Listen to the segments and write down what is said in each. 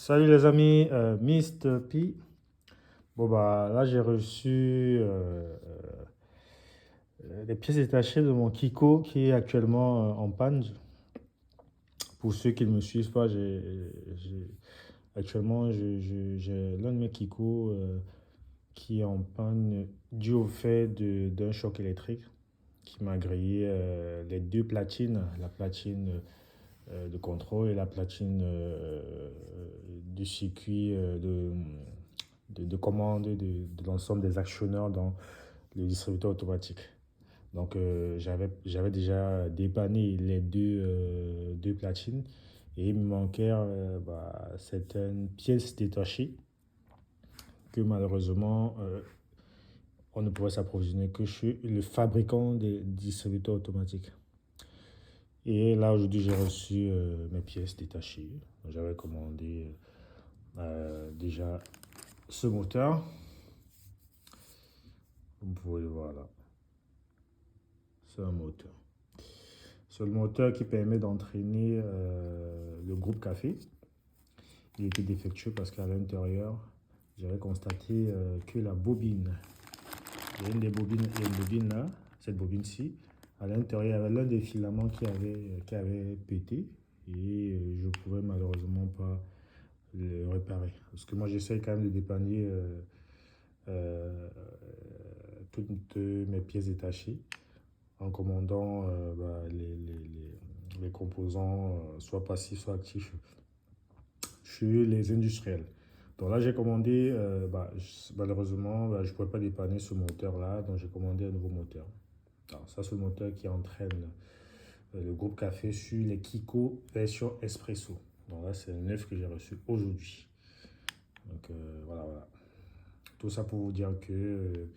Salut les amis, Mr. P. Bon bah là j'ai reçu les pièces détachées de mon Kiko qui est actuellement en panne. Pour ceux qui ne me suivent pas, actuellement j'ai l'un de mes Kiko qui est en panne dû au fait d'un choc électrique qui m'a grillé les deux platines, la platine de contrôle et la platine du circuit de commande de l'ensemble des actionneurs dans le distributeur automatique. Donc j'avais déjà dépanné les deux platines et il me manquait certaines pièces détachées que malheureusement on ne pouvait s'approvisionner que chez le fabricant des distributeurs automatiques. Et là aujourd'hui j'ai reçu mes pièces détachées. J'avais commandé déjà ce moteur. Vous pouvez le voir là. C'est un moteur. C'est le moteur qui permet d'entraîner le groupe café. Il était défectueux parce qu'à l'intérieur, j'avais constaté que la bobine, il y a une des bobines, il y a une bobine là, cette bobine-ci, à l'intérieur, il y avait l'un des filaments qui avait pété et je ne pouvais malheureusement pas le réparer. Parce que moi, j'essaie quand même de dépanner toutes mes pièces détachées en commandant les composants, soit passifs, soit actifs, chez les industriels. Donc là, j'ai commandé, malheureusement, je ne pouvais pas dépanner ce moteur-là, donc j'ai commandé un nouveau moteur. Alors, ça, c'est le moteur qui entraîne le groupe café sur les Kiko version Espresso. Donc là, c'est le neuf que j'ai reçu aujourd'hui. Donc voilà. Tout ça pour vous dire que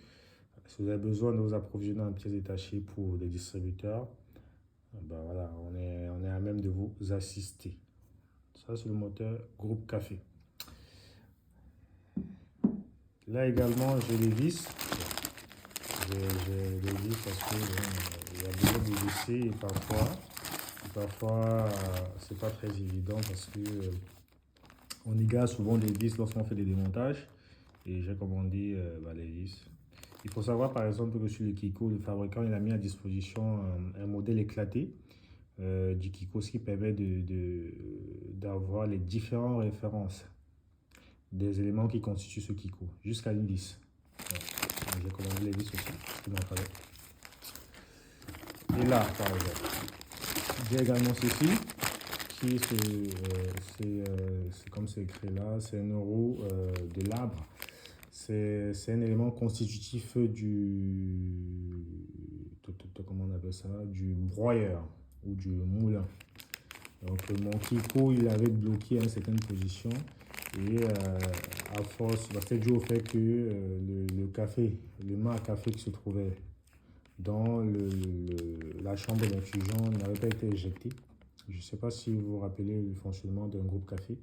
si vous avez besoin de vous approvisionner en pièces détachées pour des distributeurs, voilà, on est à même de vous assister. Ça, c'est le moteur groupe café. Là également, j'ai les vis. J'ai les vis parce que il y a besoin de visser et parfois c'est pas très évident parce que on égare souvent des vis lorsqu'on fait des démontages. Et j'ai commandé les vis. Il faut savoir par exemple que sur le Kiko, le fabricant il a mis à disposition un modèle éclaté du Kiko, ce qui permet d'avoir les différentes références des éléments qui constituent ce Kiko, jusqu'à une vis. Ouais. J'ai commandé les vis aussi, ce qu'il m'en fallait. Et là, par exemple, j'ai également ceci, qui c'est comme c'est écrit là, c'est un euro de l'arbre. C'est un élément constitutif comment on appelle ça, du broyeur ou du moulin. Donc mon Kiko, il avait bloqué à une certaine position et à force, c'était dû au fait que le café, le mât à café qui se trouvait dans la chambre d'infusion n'avait pas été éjecté. Je ne sais pas si vous vous rappelez le fonctionnement d'un groupe café.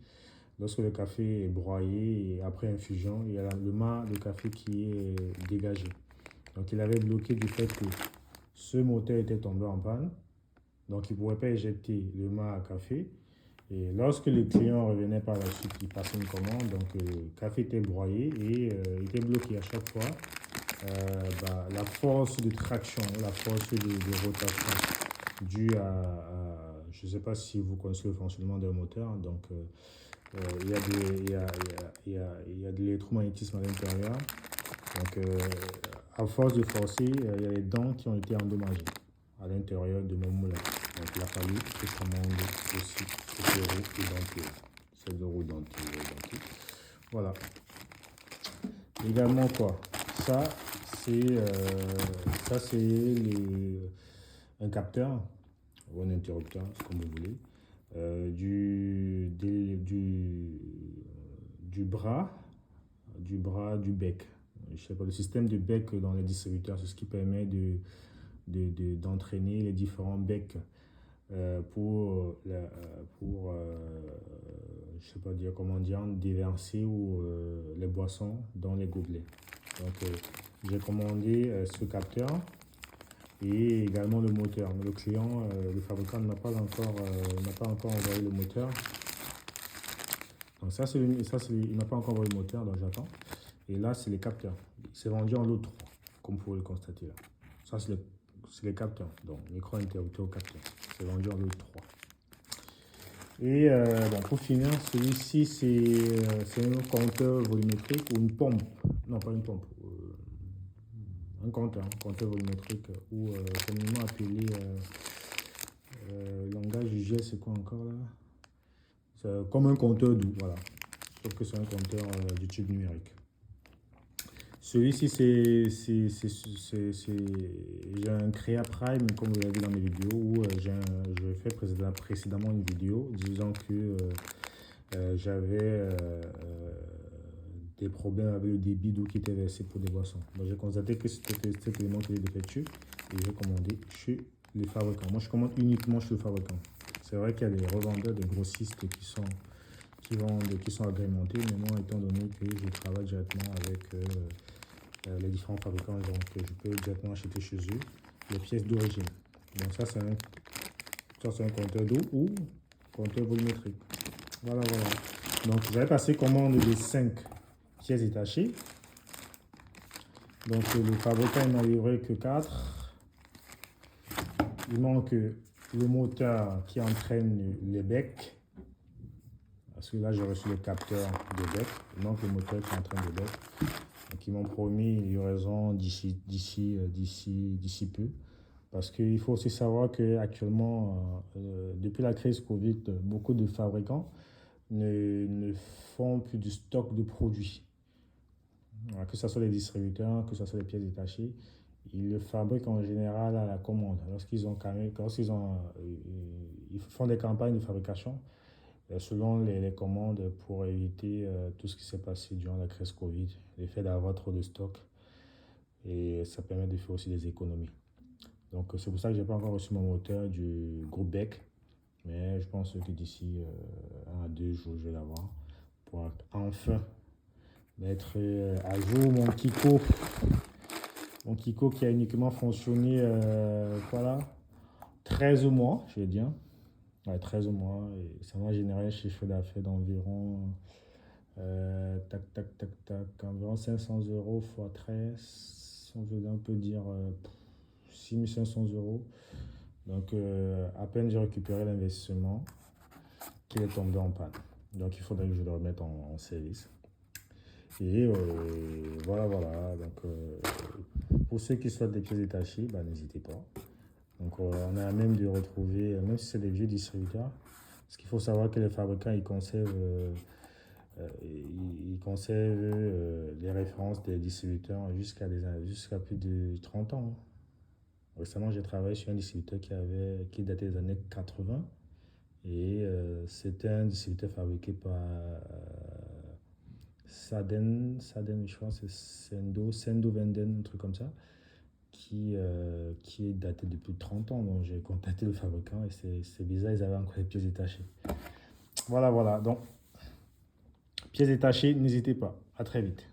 Lorsque le café est broyé et après infusion, il y a le mât de café qui est dégagé. Donc il avait bloqué du fait que ce moteur était tombé en panne. Donc il ne pouvait pas éjecter le mât à café. Et lorsque le client revenait par la suite, il passait une commande. Donc le café était broyé et il était bloqué à chaque fois. La force de traction, la force de rotation due je ne sais pas si vous connaissez le fonctionnement d'un moteur. Donc il y a de l'électromagnétisme à l'intérieur. Donc, à force de forcer, il y a les dents qui ont été endommagées à l'intérieur de mon moulin. Donc, il a fallu que je commande aussi cette euro identique. Cette euro identique. Voilà. Également, quoi? Ça, c'est un capteur ou un interrupteur, comme vous voulez. Du bras, du bec. Je sais pas, le système de bec dans les distributeurs, c'est ce qui permet d'entraîner les différents becs je sais pas dire comment dire, déverser les boissons dans les gobelets. Donc, j'ai commandé ce capteur et également le moteur. Mais le client, le fabricant n'a pas encore envoyé le moteur. Donc il n'a pas encore envoyé le moteur, donc j'attends. Et là, c'est les capteurs. C'est vendu en lot 3, comme vous pouvez le constater là. Ça, c'est les capteurs. Donc, micro-interrupteur capteur. C'est vendu en lot 3. Et bon, pour finir, celui-ci, c'est un compteur volumétrique ou une pompe. Non, pas une pompe. Un compteur volumétrique ou communément appelé langage du geste, c'est quoi encore là? C'est comme un compteur doux, voilà. Sauf que c'est un compteur du type numérique. Celui-ci, j'ai un Créa Prime, comme vous l'avez vu dans mes vidéos, où je fais précédemment une vidéo disant que j'avais des problèmes avec le débit d'eau qui était versé pour des boissons. Donc j'ai constaté que c'était cet élément qui était défectueux et j'ai commandé chez les fabricants. Moi, je commande uniquement chez le fabricant. C'est vrai qu'il y a des revendeurs, des grossistes qui sont agrémentés, mais moi, étant donné que je travaille directement avec les différents fabricants, donc je peux directement acheter chez eux les pièces d'origine. Donc ça, c'est un compteur d'eau ou compteur volumétrique. Voilà. Donc j'avais passé commande de 5 pièces détachées. Donc le fabricant il m'a livré que 4. Il manque le moteur qui entraîne les becs. Parce que là j'ai reçu le capteur de bec. Il manque le moteur qui entraîne les becs. Donc ils m'ont promis une livraison d'ici peu. Parce qu'il faut aussi savoir qu'actuellement, depuis la crise Covid, beaucoup de fabricants ne font plus du stock de produits. Voilà, que ce soit les distributeurs, que ce soit les pièces détachées, ils le fabriquent en général à la commande. Ils font des campagnes de fabrication selon les commandes pour éviter tout ce qui s'est passé durant la crise Covid, l'effet d'avoir trop de stock et ça permet de faire aussi des économies. Donc c'est pour ça que je n'ai pas encore reçu mon moteur du groupe Beck, mais je pense que d'ici 1 à 2 jours, je vais l'avoir pour enfin mettre à jour mon Kiko qui a uniquement fonctionné, voilà, 13 mois, je vais dire. Ouais, 13 mois, et ça m'a généré un chiffre d'affaires d'environ environ 500 euros x 13, on peut dire 6500 euros. Donc, à peine j'ai récupéré l'investissement qu'il est tombé en panne. Donc, il faudrait que je le remette en service. Et voilà. Donc, pour ceux qui souhaitent des pièces détachées, bah, n'hésitez pas. Donc, on a même de retrouver, même si c'est des vieux distributeurs, parce qu'il faut savoir que les fabricants, ils conservent les références des distributeurs jusqu'à plus de 30 ans. Récemment, j'ai travaillé sur un distributeur qui datait des années 80 et c'était un distributeur fabriqué par Saden, je crois, c'est Sendo Venden, un truc comme ça, qui est daté de plus de 30 ans. Donc j'ai contacté le fabricant et c'est bizarre, ils avaient encore les pièces détachées. Voilà. Donc, pièces détachées, n'hésitez pas. À très vite.